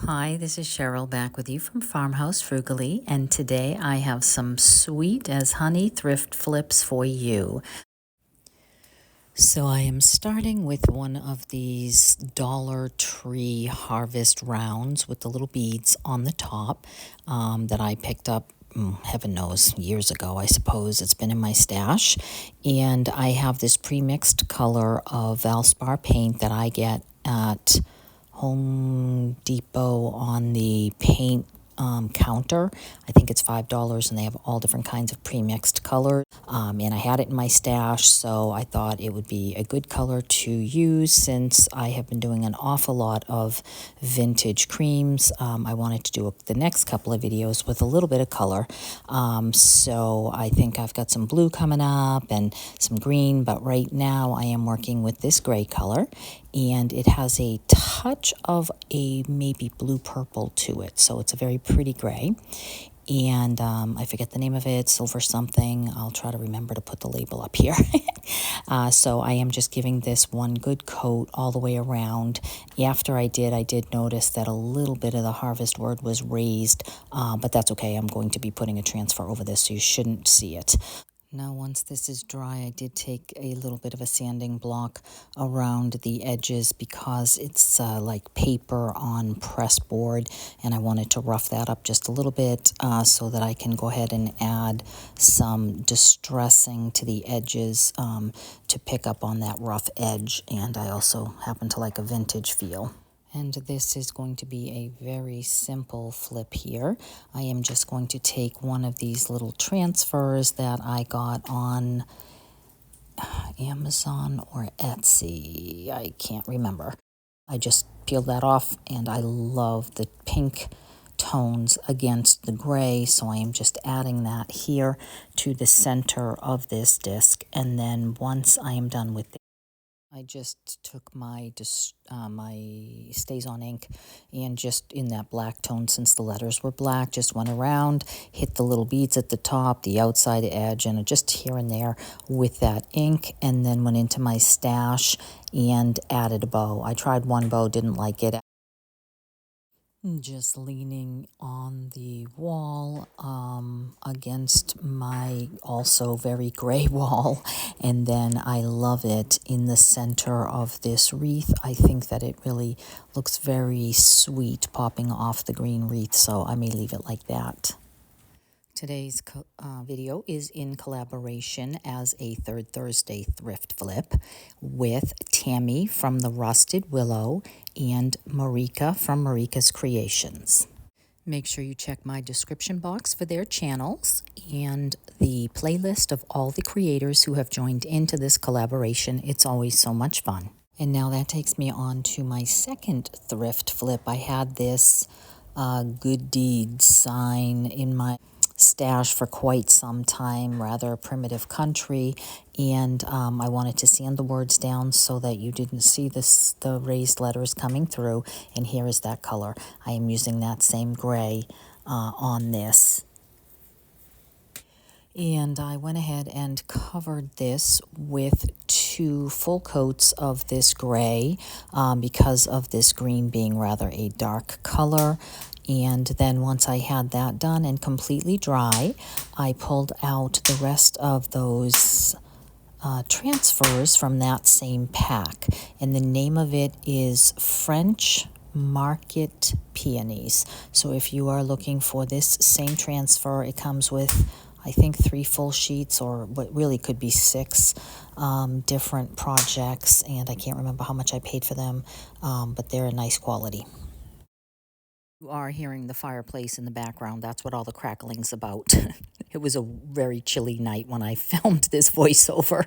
Hi, this is Cheryl back with you from Farmhouse Frugally, and today I have some sweet as honey thrift flips for you. So I am starting with one of these Dollar Tree harvest rounds with the little beads on the top that I picked up, heaven knows, years ago, I suppose. It's been in my stash. And I have this pre-mixed color of Valspar paint that I get at Home Depot on the paint counter. I think it's $5, and they have all different kinds of pre-mixed colors. And I had it in my stash, so I thought it would be a good color to use since I have been doing an awful lot of vintage creams. I wanted to do the next couple of videos with a little bit of color. So I think I've got some blue coming up and some green, but right now I am working with this gray color, and it has a touch of a maybe blue purple to it, so it's a very pretty gray. And I forget the name of it, silver something. I'll try to remember to put the label up here. So I am just giving this one good coat all the way around. After I did notice that a little bit of the harvest word was raised, but that's okay. I'm going to be putting a transfer over this, so you shouldn't see it. Now, once this is dry, I did take a little bit of a sanding block around the edges because it's like paper on press board, and I wanted to rough that up just a little bit so that I can go ahead and add some distressing to the edges to pick up on that rough edge, and I also happen to like a vintage feel. And this is going to be a very simple flip here. I am just going to take one of these little transfers that I got on Amazon or Etsy. I can't remember. I just peeled that off, and I love the pink tones against the gray, so I am just adding that here to the center of this disc. And then once I am done with I just took my Stays On ink and just in that black tone, since the letters were black, just went around, hit the little beads at the top, the outside edge, and just here and there with that ink, and then went into my stash and added a bow. I tried one bow, didn't like it. Just leaning on the wall against my also very gray wall, and then I love it in the center of this wreath. I think that it really looks very sweet popping off the green wreath, so I may leave it like that. Today's video is in collaboration as a Third Thursday thrift flip with Tammy from the Rusted Willow and Marika from Marika's Creations. Make sure you check my description box for their channels and the playlist of all the creators who have joined into this collaboration. It's always so much fun. And now that takes me on to my second thrift flip. I had this Good Deeds sign in my stash for quite some time, rather primitive country, and I wanted to sand the words down so that you didn't see the raised letters coming through, and here is that color. I am using that same gray on this. And I went ahead and covered this with 2 full coats of this gray because of this green being rather a dark color. And then once I had that done and completely dry, I pulled out the rest of those transfers from that same pack. And the name of it is French Market Peonies. So if you are looking for this same transfer, it comes with, I think, 3 full sheets, or what really could be 6 different projects, and I can't remember how much I paid for them, but they're a nice quality. You are hearing the fireplace in the background. That's what all the crackling's about. It was a very chilly night when I filmed this voiceover.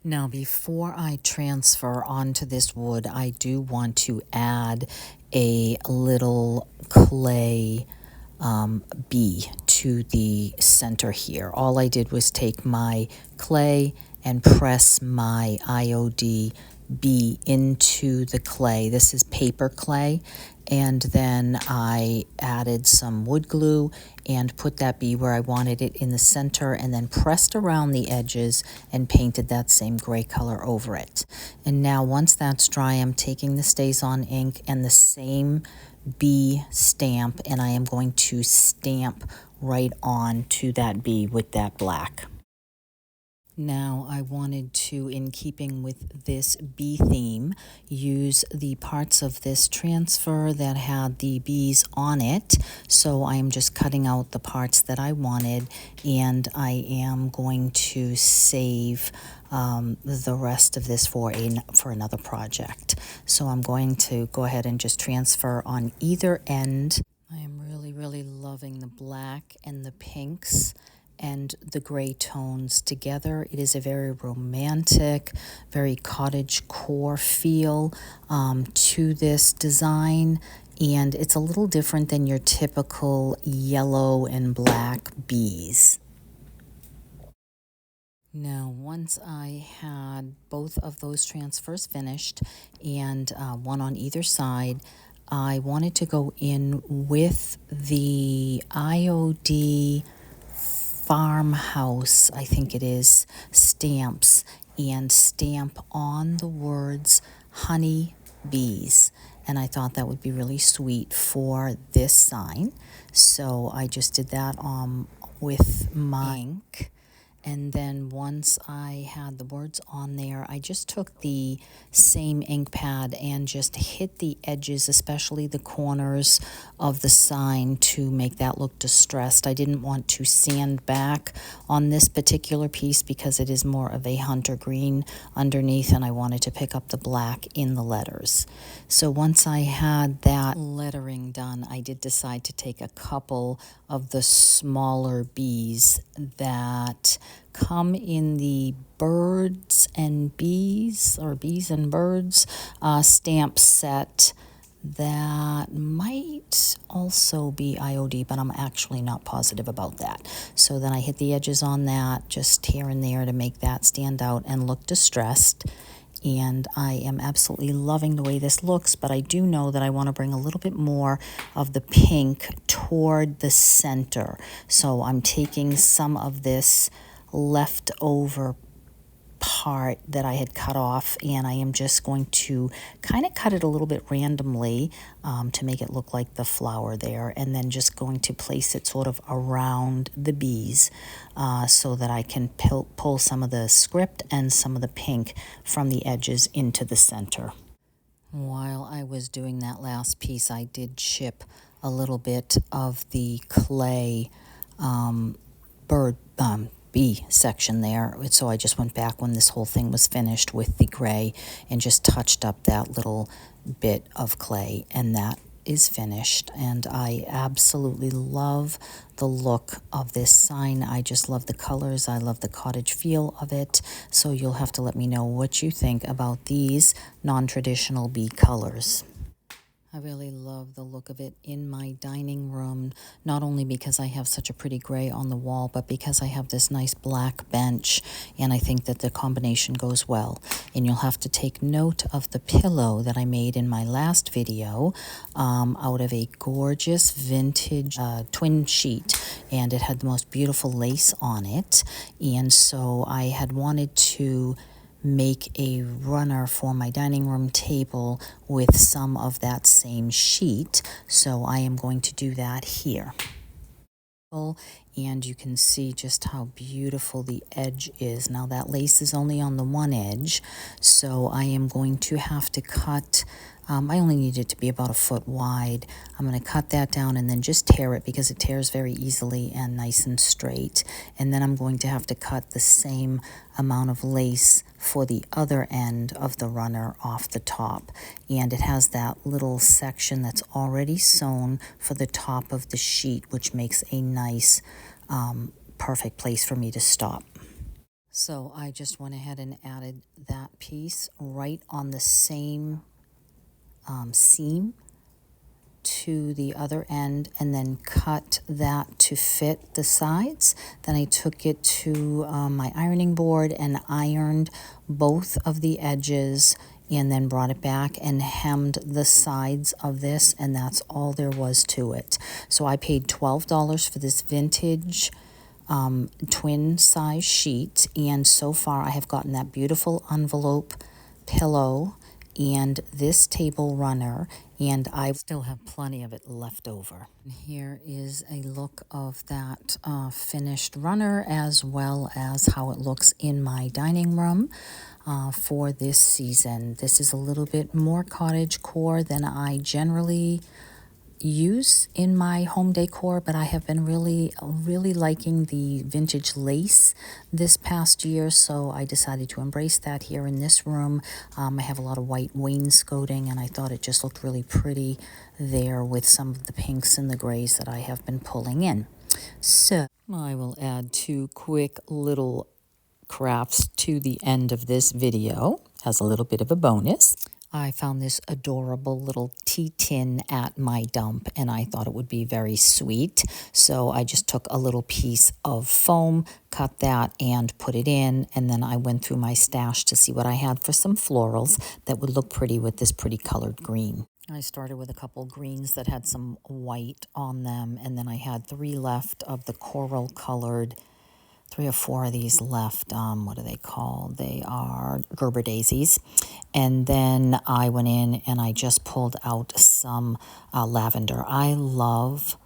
Now, before I transfer onto this wood, I do want to add a little clay bee to the center here. All I did was take my clay and press my IOD bee into the clay. This is paper clay. And then I added some wood glue and put that bee where I wanted it in the center, and then pressed around the edges and painted that same gray color over it. And now once that's dry, I'm taking the StazOn ink and the same bee stamp, and I am going to stamp right on to that bee with that black. Now I wanted to, in keeping with this bee theme, use the parts of this transfer that had the bees on it. So I am just cutting out the parts that I wanted, and I am going to save the rest of this for another project. So I'm going to go ahead and just transfer on either end. I am really loving the black and the pinks and the gray tones together. It is a very romantic, very cottage core feel to this design, and it's a little different than your typical yellow and black bees. Now, once I had both of those transfers finished, and one on either side, I wanted to go in with the IOD Farmhouse, I think it is, stamps, and stamp on the words honey bees. And I thought that would be really sweet for this sign. So I just did that with my ink. And then once I had the words on there, I just took the same ink pad and just hit the edges, especially the corners of the sign, to make that look distressed. I didn't want to sand back on this particular piece because it is more of a hunter green underneath, and I wanted to pick up the black in the letters. So once I had that lettering done, I did decide to take a couple of the smaller bees that come in the birds and bees, or bees and birds stamp set that might also be IOD, but I'm actually not positive about that. So then I hit the edges on that, just here and there, to make that stand out and look distressed. And I am absolutely loving the way this looks, but I do know that I want to bring a little bit more of the pink toward the center. So I'm taking some of this leftover part that I had cut off, and I am just going to kind of cut it a little bit randomly to make it look like the flower there, and then just going to place it sort of around the bees so that I can pull some of the script and some of the pink from the edges into the center. While I was doing that last piece, I did chip a little bit of the clay bee section there, so I just went back when this whole thing was finished with the gray and just touched up that little bit of clay, and that is finished. And I absolutely love the look of this sign. I just love the colors. I love the cottage feel of it. So you'll have to let me know what you think about these non-traditional bee colors. I really love the look of it in my dining room, not only because I have such a pretty gray on the wall, but because I have this nice black bench, and I think that the combination goes well. And you'll have to take note of the pillow that I made in my last video out of a gorgeous vintage twin sheet, and it had the most beautiful lace on it. And so I had wanted to make a runner for my dining room table with some of that same sheet. So I am going to do that here. And you can see just how beautiful the edge is. Now that lace is only on the one edge, so I am going to have to cut, I only need it to be about 1 foot wide. I'm going to cut that down and then just tear it, because it tears very easily and nice and straight. And then I'm going to have to cut the same amount of lace for the other end of the runner off the top. And it has that little section that's already sewn for the top of the sheet, which makes a nice perfect place for me to stop. So I just went ahead and added that piece right on the same seam to the other end, and then cut that to fit the sides. Then I took it to my ironing board and ironed both of the edges and then brought it back and hemmed the sides of this, and that's all there was to it. So I paid $12 for this vintage twin size sheet, and so far I have gotten that beautiful envelope pillow and this table runner, and I still have plenty of it left over. Here is a look of that finished runner, as well as how it looks in my dining room for this season. This is a little bit more cottagecore than I generally use in my home decor, but I have been really liking the vintage lace this past year, so I decided to embrace that here in this room. I have a lot of white wainscoting, and I thought it just looked really pretty there with some of the pinks and the grays that I have been pulling in. So I will add 2 quick little crafts to the end of this video as a little bit of a bonus. I found this adorable little tea tin at my dump, and I thought it would be very sweet. So I just took a little piece of foam, cut that, and put it in. And then I went through my stash to see what I had for some florals that would look pretty with this pretty colored green. I started with a couple greens that had some white on them, and then I had 3 left of the coral colored, 3 or 4 of these left. What are they called? They are Gerber daisies. And then I went in and I just pulled out some lavender. I love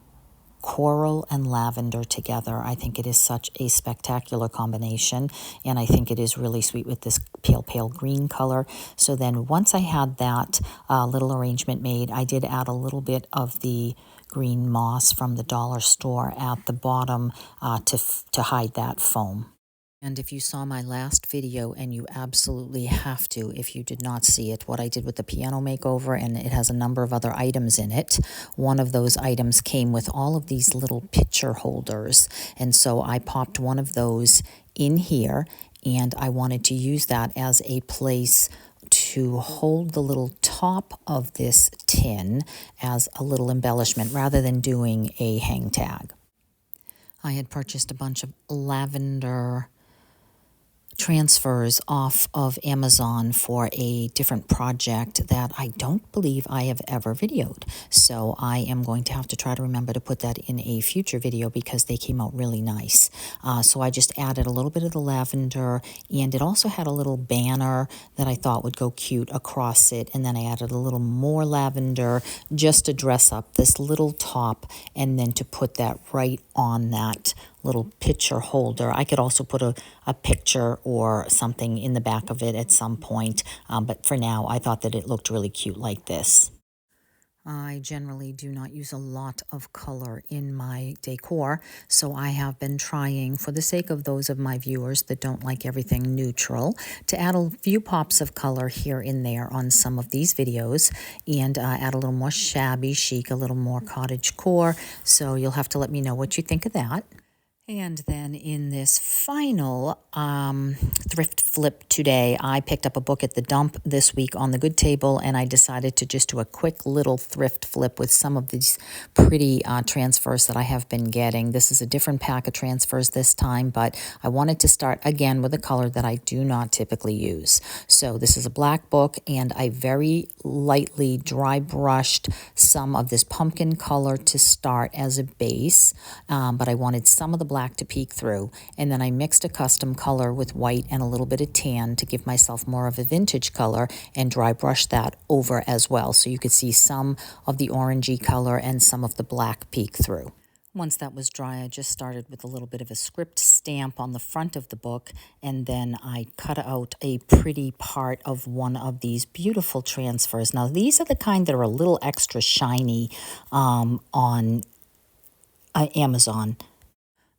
coral and lavender together. I think it is such a spectacular combination, and I think it is really sweet with this pale green color. So then once I had that little arrangement made, I did add a little bit of the green moss from the dollar store at the bottom to hide that foam. And if you saw my last video, and you absolutely have to, if you did not see it, what I did with the piano makeover, and it has a number of other items in it. One of those items came with all of these little picture holders, and so I popped one of those in here, and I wanted to use that as a place to hold the little top of this tin as a little embellishment rather than doing a hang tag. I had purchased a bunch of lavender transfers off of Amazon for a different project that I don't believe I have ever videoed. So I am going to have to try to remember to put that in a future video because they came out really nice. So I just added a little bit of the lavender, and it also had a little banner that I thought would go cute across it. And then I added a little more lavender just to dress up this little top, and then to put that right on that little picture holder. I could also put a picture or something in the back of it at some point, but for now I thought that it looked really cute like this. I generally do not use a lot of color in my decor, so I have been trying, for the sake of those of my viewers that don't like everything neutral, to add a few pops of color here and there on some of these videos, and add a little more shabby chic, a little more cottagecore, so you'll have to let me know what you think of that. And then in this final thrift flip today, I picked up a book at the dump this week on the good table, and I decided to just do a quick little thrift flip with some of these pretty transfers that I have been getting. This is a different pack of transfers this time, but I wanted to start again with a color that I do not typically use. So this is a black book, and I very lightly dry brushed some of this pumpkin color to start as a base, but I wanted some of the black to peek through, and then I mixed a custom color with white and a little bit of tan to give myself more of a vintage color, and dry brushed that over as well, so you could see some of the orangey color and some of the black peek through. Once that was dry, I just started with a little bit of a script stamp on the front of the book, and then I cut out a pretty part of one of these beautiful transfers. Now, these are the kind that are a little extra shiny on Amazon,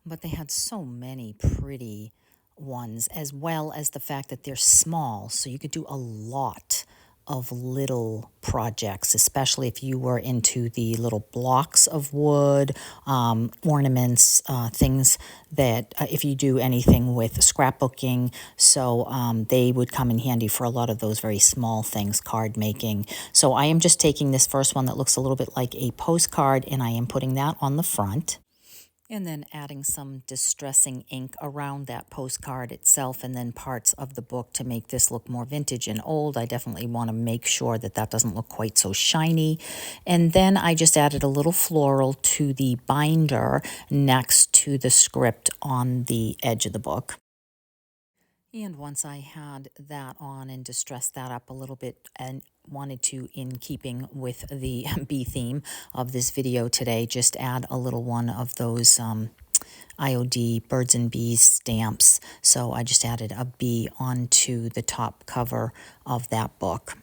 but they had so many pretty ones, as well as the fact that they're small, so you could do a lot of little projects, especially if you were into the little blocks of wood, ornaments, things that if you do anything with scrapbooking, so they would come in handy for a lot of those very small things, card making. So I am just taking this first one that looks a little bit like a postcard, and I am putting that on the front. And then adding some distressing ink around that postcard itself and then parts of the book to make this look more vintage and old. I definitely want to make sure that that doesn't look quite so shiny. And then I just added a little floral to the binder next to the script on the edge of the book. And once I had that on and distressed that up a little bit and wanted to, in keeping with the bee theme of this video today, just add a little one of those IOD birds and bees stamps. So I just added a bee onto the top cover of that book.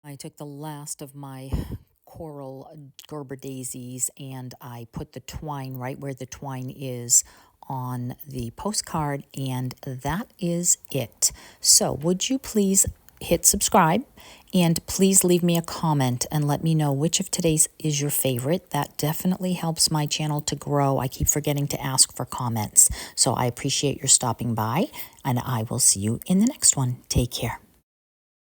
I took the last of my coral Gerber daisies and I put the twine right where the twine is on the postcard, and that is it. So would you please hit subscribe and please leave me a comment and let me know which of today's is your favorite. That definitely helps my channel to grow. I keep forgetting to ask for comments. So I appreciate your stopping by, and I will see you in the next one. Take care.